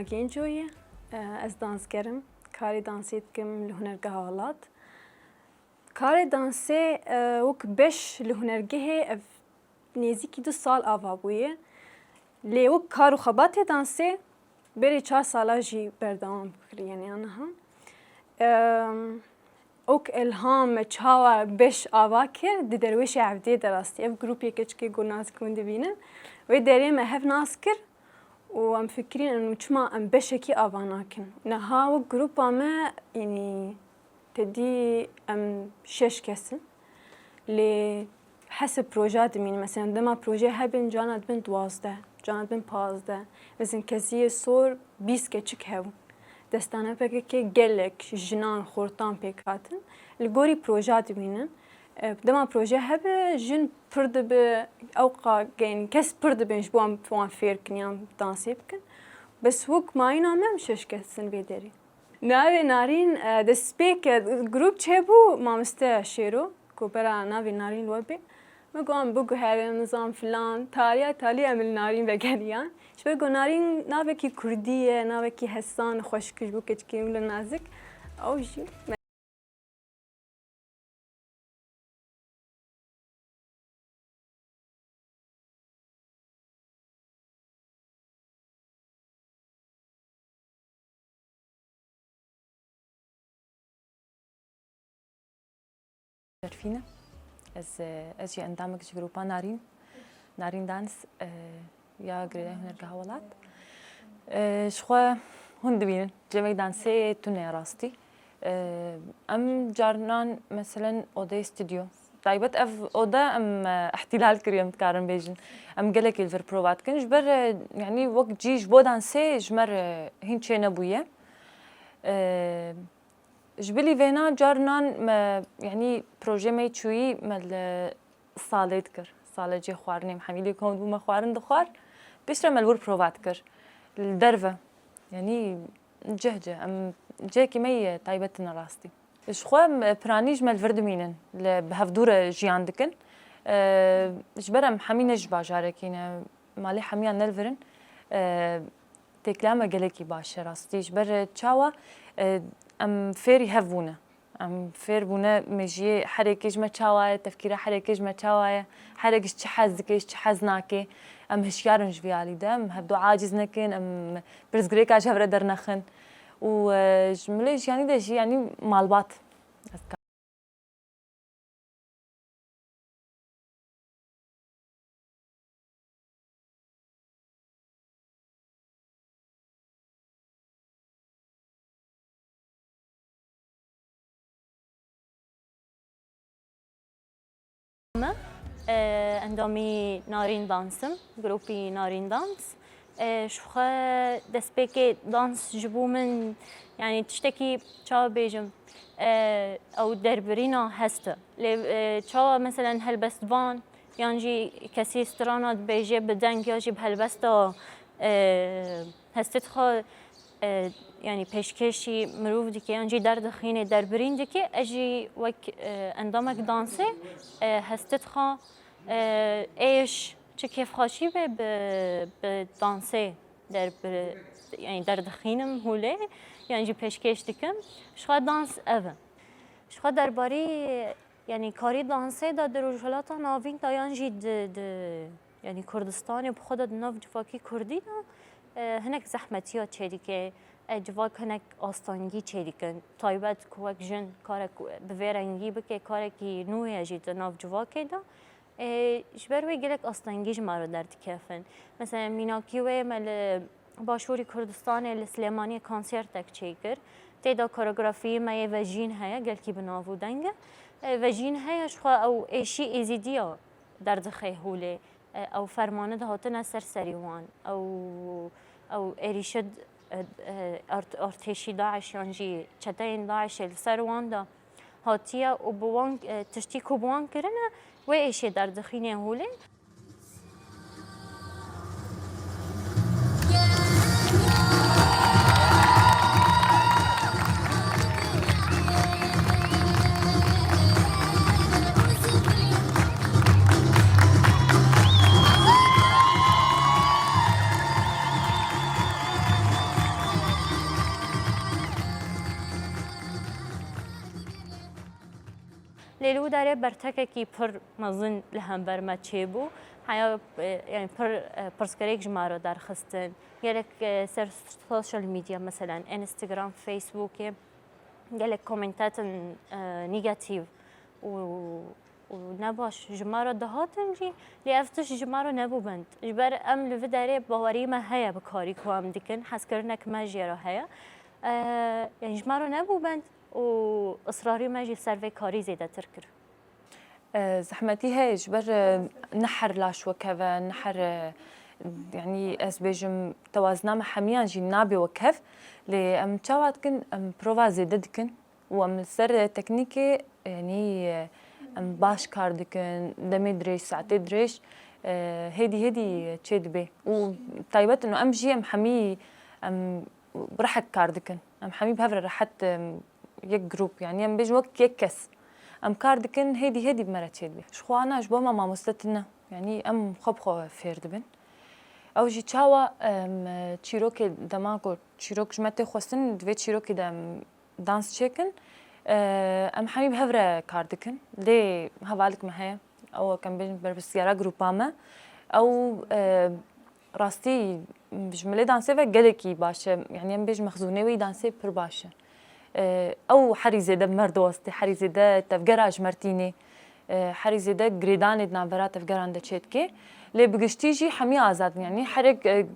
Gencoye, ez dansgerim. Karê dansê dikim li hunergeha Welat. Karê dansê wek beş li hunergehê ev nêzîkî 2 sal ava bûye. Lê wek kar û xebatê dansê berê 4 salan jî berdewam kiriye niha. Wek ilham me çawa beş ava kir di derwêşê Ewdiyê de rastî. Ev grupê keçikê ku nazik hûn dibînin. Wê derê me hev nas kir. و ام فکرین انو چما ام بشکی آواناکن نها و گروپا ما یعنی تدی ام 6 کسن لی حسب پروژه دمین مثلا دما پروژه هبین جانت بین 12 جانت بین 15 مثلا کسی سور 20 کچک هاو دستانه پکه که گلک جنان خورتان پیکاتن لگوری پروژه دمینن دما پروژه هبه جن پرده به اوقا گین کس پرده بینش بوام فوان فیر کنیام دانسی بکن بس وک ماینا مم شش کسن بیداری ناوی نارین دسپیک گروپ چه بو مامسته شیرو کو برا ناوی نارین لوبی مگوام بگو هر نظام فلان تالی امل نارین بگریان شبه گو نارین ناوی کی کردیه ناوی کی حسان خوشکش بو کچکی ول نازک او جی فينا از جي اندامك جروبا نارين دانس يا غريده هنرجع ولات شخوا هون دبين جميع دانسي توني راستي ام جارنان مثلا اودي استوديو طيبت اف اودا ام احتلال كريم تكارن بيجن ام قالك الفر بروفات كن جبر يعني وقت جيج بو دانسي جمر هين تشينا بويا جبلي فينا جارنان يعني بروجي ما يتشوي مال صالة كر صالة جي خوارني محميلي كون بوما خوارن دخوار بيشرا مالور بروفات كر الدرفة يعني جهجة ام جاكي مي طيبتنا راستي شخوا برانيج مال فردمينن بهفدورة جيان دكن جبرا محمينا جبا جاركينا مالي حميان نلفرن تكلاما قالكي باش راستي جبر تشاوا ام فيري هفونا ام فير بونا مجي حركش ما تشاوايا تفكيره حركش ما تشاوايا حركش تحزكش تحزناكي ام هشيارن جبيالي دم هبدو عاجز نكن ام برزغريكا جبر درنخن وجمليش يعني ده شيء يعني مالبات اندامی نارین دانسم گروپی نارین دانس شوخه دسپیک دانس جبو من يعني تشتكي تشاو بيجم او دربرينا هسته تشاو مثلا هلبست فان يعني كسي استرانات بيجي بدنگ يجي بهلبستا هستت خو يعني پیشکشی مروف دیگه انجی درد خینه دربرین دیگه اجی وک اندامک دانسه هستت خا ایش چه کیف خاشی به دانسه يعني درد خینم هوله يعني جی پیشکش دیگم شخا دانس اوه شخا درباری يعني کاری دانسه دا در رجالات ناوین دا یانجی يعني کردستانی بخود ناو جفاکی کردی دا هناك زحمتيات شديدة جواك هناك أستانجي شديدة طيبات كواك جن كارك بفيرانجي بك كارك نوعي جدا ناف جواك كده جبر ويجيلك أستانجي جمارو درد كافن مثلا ميناكيوه مال باشوري كردستان السليمانية كونسيرتك شيكر تيدا كوريغرافي ما يفجين هيا قال كي بنافو دنجة فجين هيا شخوا أو أي شيء إزيديا درد خيهولي او فرمانه دهاتن از سرسریوان او اريشد ارتشي داعش يعني چتاين داعش السروان دا هاتيا و بوان تشتي كوبوان كرنا و ايش دردخينه هوله داره برتککی پر مزن لهم برمت چه بو حیا يعني پرسکریک جمارو درخستن گلک سر سوشال میدیا مثلا اینستاگرام فیسبوک گلک کومنتات نيجاتيف و نباش جمارو دهاتن جی لیافتش جمارو نبو بند جبر ام لفداره باوری ما هيا بکاری کوام دیکن حس کرنک ما جیرا هيا يعني جمارو نبو بند و اصراري ما جي سرفي كاري زيادة تركر زحمتي هاي جبر نحر لاش وكذا نحر يعني اسبيجم توازنا محميان جي نابي وكف لي ام تشاوات كن ام بروفا زيددكن وام سر تكنيكي يعني ام باش كاردكن دمي دريش ساعتي دريش هيدي تشيد بي وطيبت انه ام جي ام حمي ام رحت كاردكن ام حمي بهفر رحت يك جروب يعني ام بيج وقت يكس ام كاردكن هيدي بمرة تشيد بي شخوانا جبوما ما مستتنا يعني ام خبخو فيردبن او جي تشاوا ام تشيروكي دماغو تشيروك جمتي خوستن دوي تشيروكي دم دانس تشيكن ام حمي بهفر كاردكن لي هفالك معايا او كان بيج بربس يارا جروباما او راستي بجملة دانسي فقالكي باشا يعني ام بيج مخزوني وي دانسي بر باشا او حريزه ده مردوستي حريزه ده تفجراج مرتيني حريزه ده جريدان دنافرا تفجران ده تشيتكي لي بقشتيجي حمي آزاد يعني حرك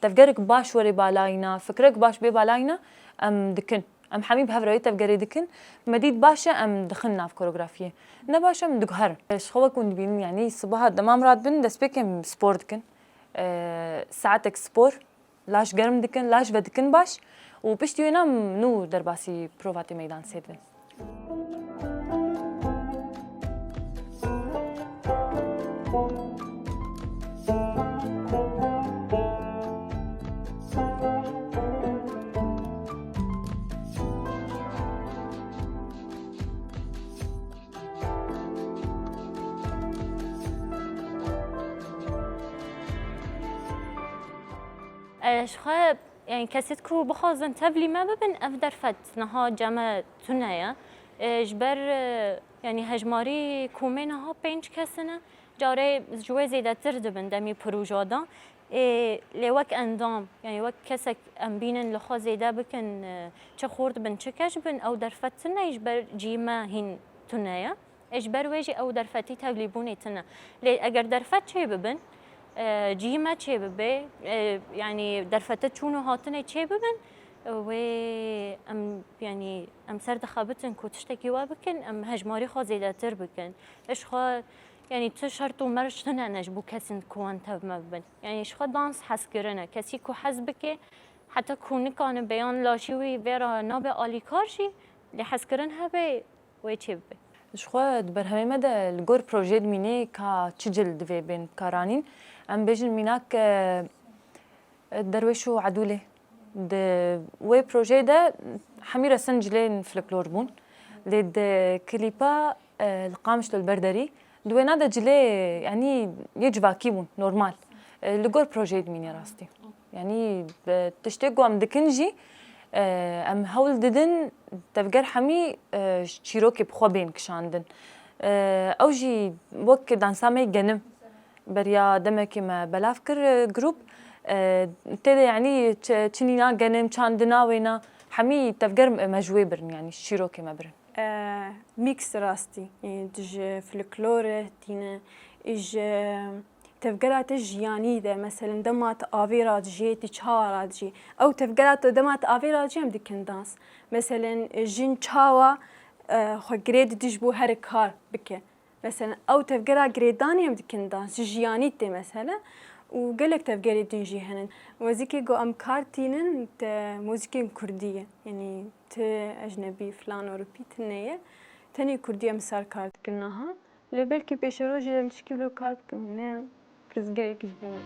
تفجرك باش وري بالاينا فكرك باش بي بالاينا ام دكن ام حمي بهفراي تفجري دكن مديد باشا ام دخلنا في كوريغرافيه نباشا ام دقهر شخوه كون بين يعني صباح دمام راد بن دسبيكم سبورت كن ساعتك سبور لاش گرم دکن لاش ودکن باش و پشتی وینا نو درباسی پروواتی میدان سیدن. شخاب يعني كاسيتكو بخازن تبلي ما ببن أفدر فت نها جمع تنايا جبر يعني هجماري كومينها بينج كسنة جاري جوي زيادة تردبن دمي بروجادا لوك اندام يعني وك كسك ام بينن لخوا زيادة بكن چه خورد بن چه كش بن او درفت تنا يجبر جيما هين تنايا اجبر ويجي او درفتي تبلي بوني تنا اگر درفت چه ببن جيما چه ببه يعني درفته چونو هاتنه چه ببن و ام يعني ام سر دخابتن کو تشتكي وابكن ام هجماري خو زيادتر بكن ايش خو يعني تشرط ومرش تنانج بو كسن كوانتا مبن يعني ايش خو دانس حسكرنا كسي كو حسبك حتى كون كان بيان لاشوي فيرا نابه اليكارشي لحسكرنها به وچه ببه شخوا برهمه مدى الجور بروجيد ميني كا تشجل دوي بين كارانين ام بيجن ميناك درويشو عدولي د وي بروجي ده حميرة سنجلين فلكلور بون لد كليبا القامش للبردري دوينا ده جلي يعني يجبا كيبون نورمال الجور بروجي ميني راستي يعني تشتيقو ام دكنجي ام هول ددن تفجر حمي شيروكي بخوا بين كشاندن اوجي وك دانسامي جنم بريا دمك ما بلافكر جروب تدي يعني تشنينا جنم شاندنا وينا حمي تفجر مجوي برن يعني شيروكي ما برن ميكس راستي يعني تج فلكلور تينا اج تفجرات جياني ده مثلا دمات آفيرات جي تشهارات جي أو تفجرات دمات آفيرات جي مدكن دانس مثلا جين تشاوا خو جريد تجبو هركار بك مثلا أو تفجرات جريداني مدكن دانس جياني تي مثلا وقالك تفجري تنجي هنن وزيكي جو أم كارتينن ت موسيقى كردية يعني ت أجنبي فلان أوروبي تنية تاني كردية مسار كارت كناها لبالكي بيشروجي مشكلة كارت كنا Kızgaya gidiyorum.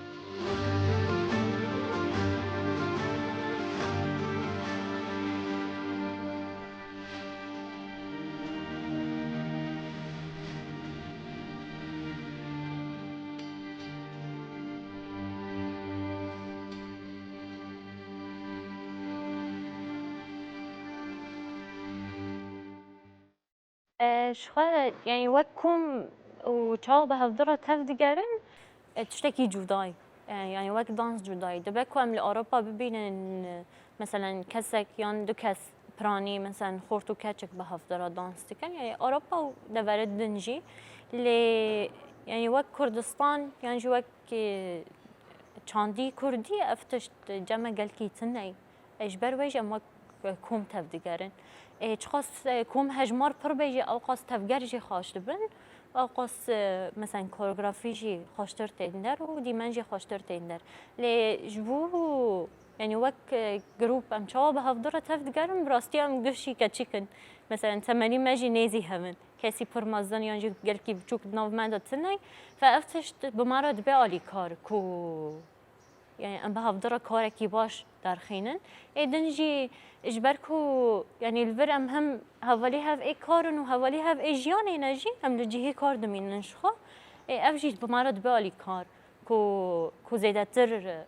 شخوا يعني وكم وشاو بهفضرة تفدقرن تشتكي جوداي يعني وقت دانس جوداي دبكو ام لأوروبا ببينن مثلا كسك يان دو كس براني مثلا خورتو كاتشك بهفضرة دانس تكن يعني أوروبا دبرد دنجي اللي يعني وقت كردستان يعني جو وقت چاندی کردی افتش جمع گل کی تنی اجبر ویج ام کوم تفدگرن چخاص کوم هجمار پر بیجی او قاس تفگرجی خاشت بن او قاس مثلا کورگرافی جی خاشتر تندر و دیمن جی خاشتر تندر لی جبو يعني وك جروب ام شوا بهفضرة تفدقرن براستي ام قشي كتشيكن مثلا 80 ماجي نيزي همن كاسي برمازن يانجي قالكي بتشوك نوف ماندا تناي فافتشت بمرض بألي كار كو يعني ام بهفضرة كاركي باش درخينن دنجي اجبركو يعني الفر ام هم هولي هاف اي كارن وهولي هاف اي جياني نجي ام لجيهي كار دمين ننشخو افجي بمرض بألي كار كو زيدتر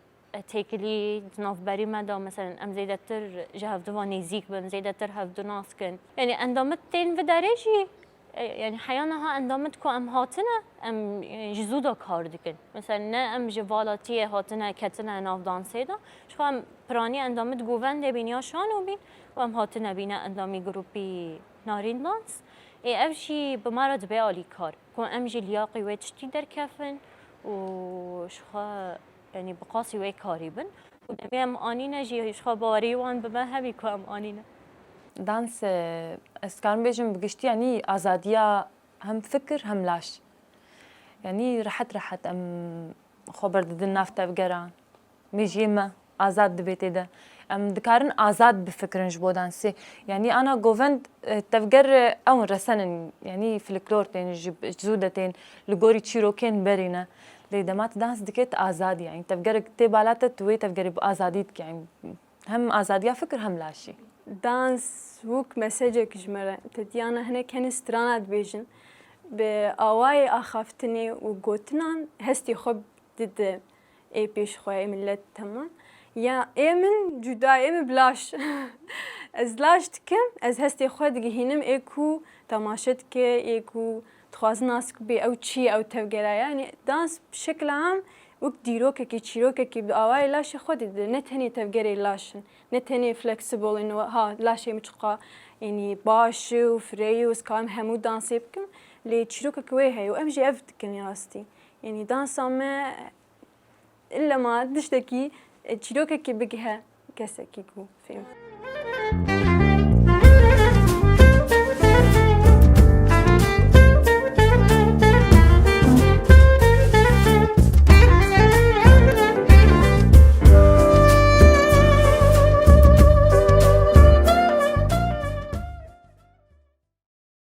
تيكلي ناف بري مدا مثلا ام زيدتر جهاف دوا نيزيك بن زيدتر هاف دو ناسكن يعني اندامت تين بداريجي يعني حيانا ها اندامت كو ام هاتنا ام جزودا كار دكن مثلا نا ام جوالاتي هاتنا كتنا ناف دانسيدا شو ام براني اندامت جوفن دي بينيا شانو بين وام هاتنا بينا اندامي جروبي نارين دانس افشي بمرض بيالي كار كو ام جي لياقي ويتشتي در كفن وشخا يعني بقاسي وي كاريبن ودمي ام انينا جي شخا باري وان بما هبي كو ام انينا دانس اسكان بيجم بقشتي يعني ازاديا هم فكر هم لاش يعني رحت ام خبر ضد النافته بقران ميجيما ازاد دبيتي ده ام دكارن ازاد بفكرن جبو دانسي يعني انا جوفند تفقر او رسن يعني فلكلورتين جزودتين لغوري تشيروكين برينا لدمات دانس دكيت ازاد يعني تفقر كتابالات توي تفقر بازاديتك يعني هم ازاديا فكر هم لاشي دانس وك مسجك جمرة تديانا هنا كان سترانات بيجن بأواي أخافتني وقوتنا هستي خب ضد اي بيش خوي ملت تمام يا ايمن جدا ايمن بلاش از لاشتكم از هستي خود جهينم ايكو تماشتك ايكو تخوازناسك بي او تشي او تفقرا يعني دانس بشكل عام وك ديروكا كي تشيروكا كي بأواي لاش خود نتهني تفقري لاشن نتهني فلكسبل انه ها لاشي متشقا يعني باش وفري وسكام همو دانسي بكم لي تشيروكا كوي هاي وامجي افتكن يا راستي يعني دانسا ما إلا ما تشتكي تشيروكا كي بقها كسا كيكو فيهم